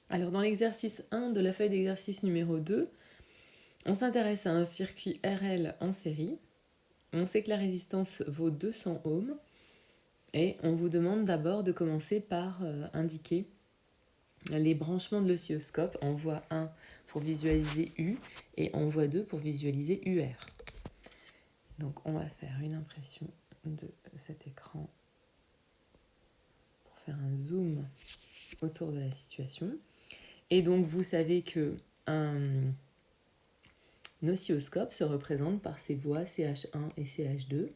Alors dans l'exercice 1 de la feuille d'exercice numéro 2, on s'intéresse à un circuit RL en série. On sait que la résistance vaut 200 ohms et on vous demande d'abord de commencer par indiquer les branchements de l'oscilloscope en voie 1 pour visualiser U et en voie 2 pour visualiser UR. Donc on va faire une impression de cet écran pour faire un zoom autour de la situation. Et donc vous savez que un oscilloscope se représente par ses voies CH1 et CH2.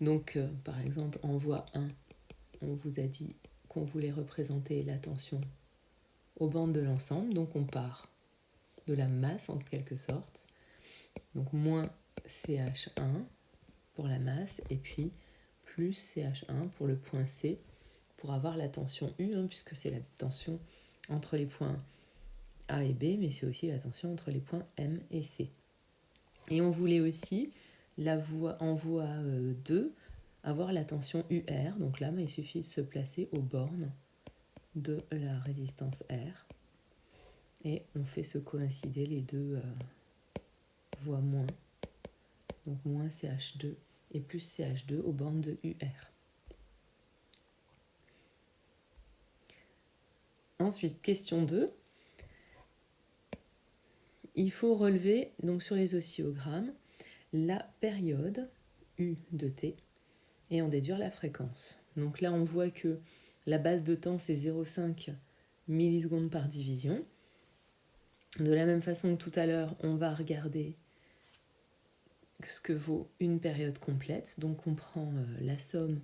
Donc par exemple en voie 1, on vous a dit qu'on voulait représenter la tension aux bandes de l'ensemble, donc on part de la masse en quelque sorte, donc moins CH1 pour la masse et puis plus CH1 pour le point C pour avoir la tension U, puisque c'est la tension entre les points A et B, mais c'est aussi la tension entre les points M et C. Et on voulait aussi en voie 2 avoir la tension UR, donc là il suffit de se placer aux bornes de la résistance R et on fait se coïncider les deux voies moins, donc moins CH2 et plus CH2 aux bornes de UR. Ensuite, question 2. Il faut relever donc sur les oscillogrammes la période U de t et en déduire la fréquence. Donc là, on voit que la base de temps, c'est 0,5 millisecondes par division. De la même façon que tout à l'heure, on va regarder ce que vaut une période complète. Donc on prend la somme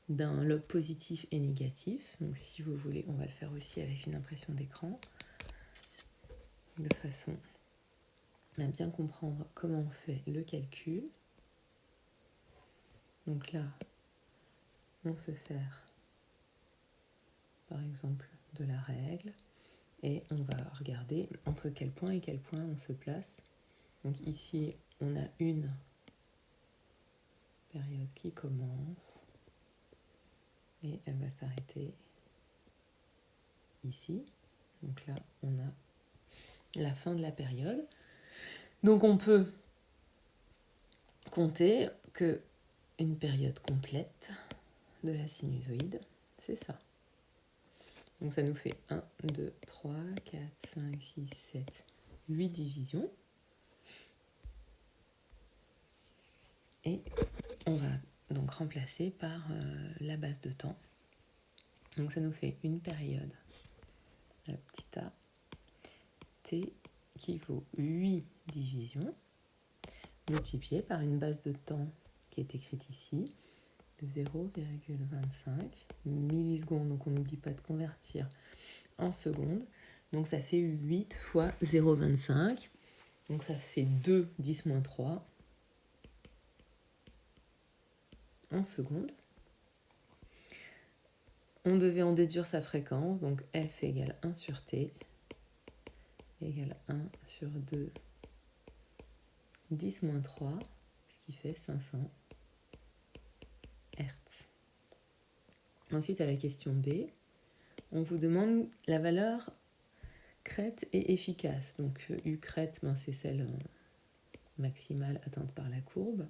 d'un lobe positif et négatif. Donc si vous voulez, on va le faire aussi avec une impression d'écran, de façon à bien comprendre comment on fait le calcul. Donc là, on se sert par exemple de la règle et on va regarder entre quel point et quel point on se place. Donc ici, on a une période qui commence et elle va s'arrêter ici. Donc là, on a la fin de la période. Donc on peut compter que une période complète de la sinusoïde, c'est ça. Donc ça nous fait 1, 2, 3, 4, 5, 6, 7, 8 divisions. Et on va donc remplacer par la base de temps. Donc ça nous fait une période, la petite a, t qui vaut 8 divisions, multiplié par une base de temps qui est écrite ici, de 0,25 millisecondes. Donc on n'oublie pas de convertir en secondes. Donc ça fait 8 fois 0,25. Donc ça fait 2 10 moins 3 en secondes. On devait en déduire sa fréquence, donc F égale 1 sur T égale 1 sur 2 10 moins 3, ce qui fait 500 Hz. Ensuite, à la question B, on vous demande la valeur crête et efficace. Donc U crête, c'est celle maximale atteinte par la courbe.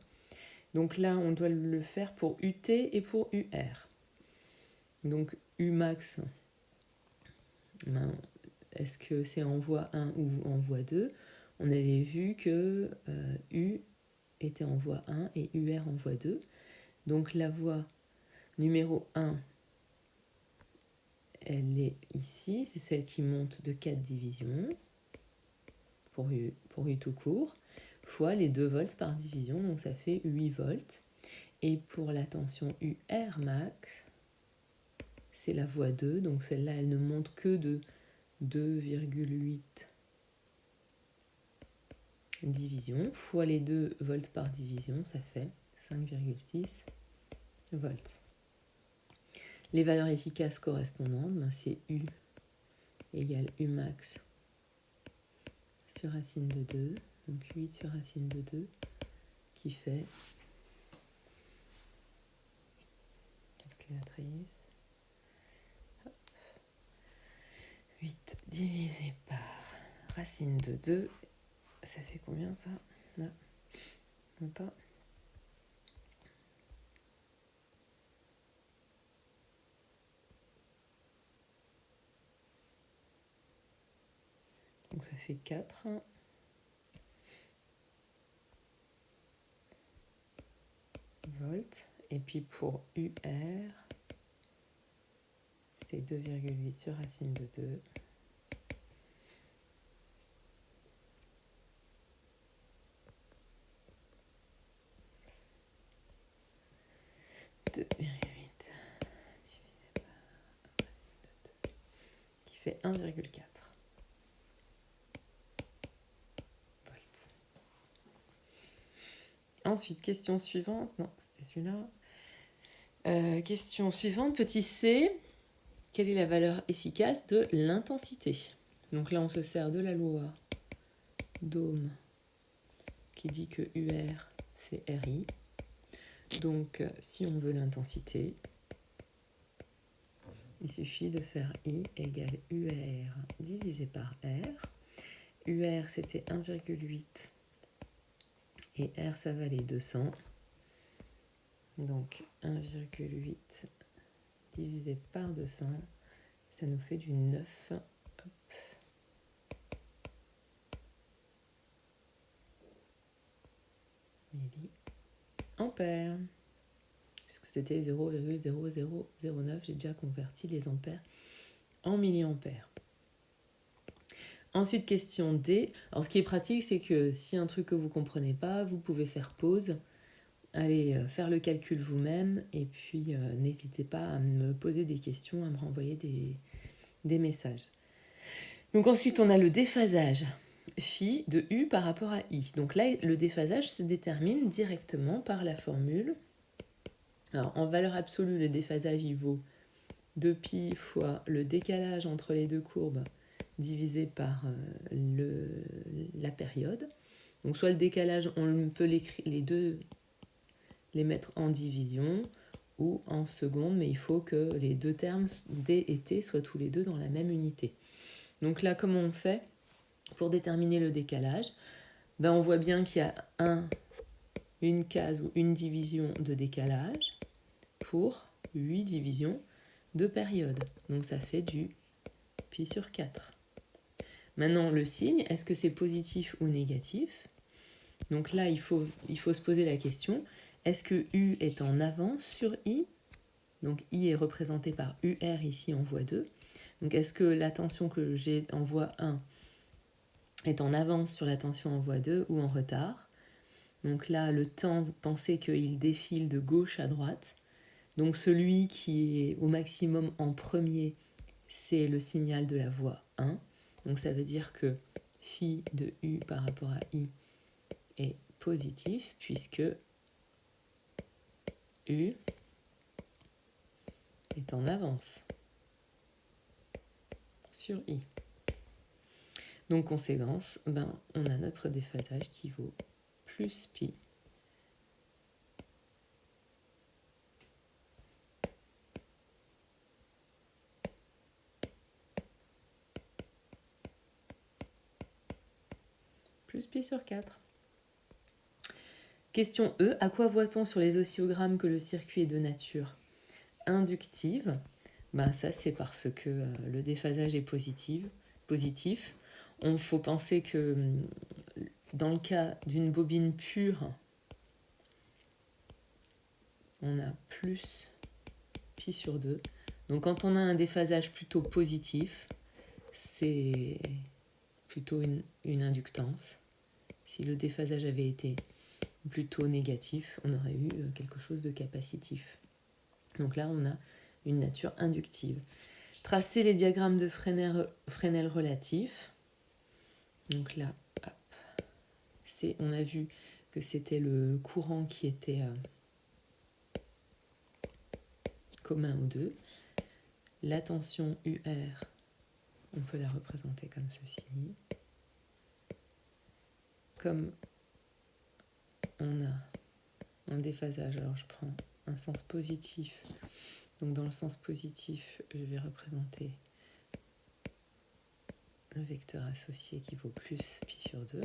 Donc là, on doit le faire pour UT et pour UR. Donc U max, est-ce que c'est en voie 1 ou en voie 2 ? On avait vu que U était en voie 1 et UR en voie 2. Donc la voie numéro 1, elle est ici, c'est celle qui monte de 4 divisions pour U tout court, fois les 2 volts par division, donc ça fait 8 volts. Et pour la tension UR max, c'est la voie 2, donc celle-là, elle ne monte que de 2,8 divisions, fois les 2 volts par division, ça fait 5,6 volts. Les valeurs efficaces correspondantes, c'est U égale U max sur racine de 2, donc 8 sur racine de 2, qui fait, calculatrice, 8 divisé par racine de 2, ça fait combien ça? Là, même pas. Donc ça fait 4. Volts. Et puis pour UR, c'est 2,8 sur racine de 2. Divisé par racine de 2, qui fait 1,4 volts. Ensuite, question suivante. Non, c'était celui-là. Question suivante, petit c. Quelle est la valeur efficace de l'intensité? Donc là, on se sert de la loi d'Ohm qui dit que UR, c'est RI. Donc, si on veut l'intensité, il suffit de faire I égale UR divisé par R. UR, c'était 1,8 et R, ça valait 200. Donc, 1,8 divisé par 200, ça nous fait du 9. Milliampères. Puisque c'était 0,0009, j'ai déjà converti les ampères en milliampères. Ensuite, question D. Alors, ce qui est pratique, c'est que si un truc que vous ne comprenez pas, vous pouvez faire pause, allez faire le calcul vous-même, et puis n'hésitez pas à me poser des questions, à me renvoyer des messages. Donc ensuite, on a le déphasage phi de U par rapport à I. Donc là, le déphasage se détermine directement par la formule. Alors, en valeur absolue, le déphasage, il vaut 2π fois le décalage entre les deux courbes divisé par la période. Donc soit le décalage, on peut les deux les mettre en division ou en seconde, mais il faut que les deux termes D et T soient tous les deux dans la même unité. Donc là, comment on fait pour déterminer le décalage? On voit bien qu'il y a une case ou une division de décalage pour 8 divisions de période. Donc ça fait du pi sur 4. Maintenant, le signe, est-ce que c'est positif ou négatif? Donc là, il faut se poser la question, est-ce que U est en avance sur I? Donc I est représenté par UR ici en voie 2. Donc est-ce que la tension que j'ai en voie 1 est en avance sur la tension en voie 2 ou en retard? Donc là, le temps, vous pensez qu'il défile de gauche à droite. Donc celui qui est au maximum en premier, c'est le signal de la voie 1. Donc ça veut dire que phi de U par rapport à I est positif puisque U est en avance sur I. Donc conséquence, on a notre déphasage qui vaut plus pi sur 4. Question E. À quoi voit-on sur les oscillogrammes que le circuit est de nature inductive? Ça, c'est parce que le déphasage est positif. Il faut penser que dans le cas d'une bobine pure, on a plus pi sur 2. Donc quand on a un déphasage plutôt positif, c'est plutôt une inductance. Si le déphasage avait été plutôt négatif, on aurait eu quelque chose de capacitif. Donc là, on a une nature inductive. Tracer les diagrammes de Fresnel relatifs. Donc là, hop, on a vu que c'était le courant qui était commun aux deux. La tension UR, on peut la représenter comme ceci. Comme on a un déphasage, alors je prends un sens positif. Donc dans le sens positif, je vais représenter un vecteur associé qui vaut plus pi sur 2.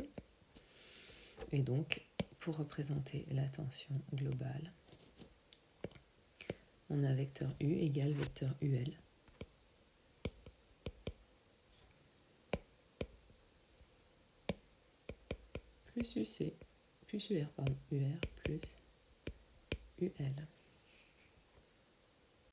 Et donc, pour représenter la tension globale, on a vecteur U égale vecteur UL. Plus UC, plus UR, pardon, UR plus UL.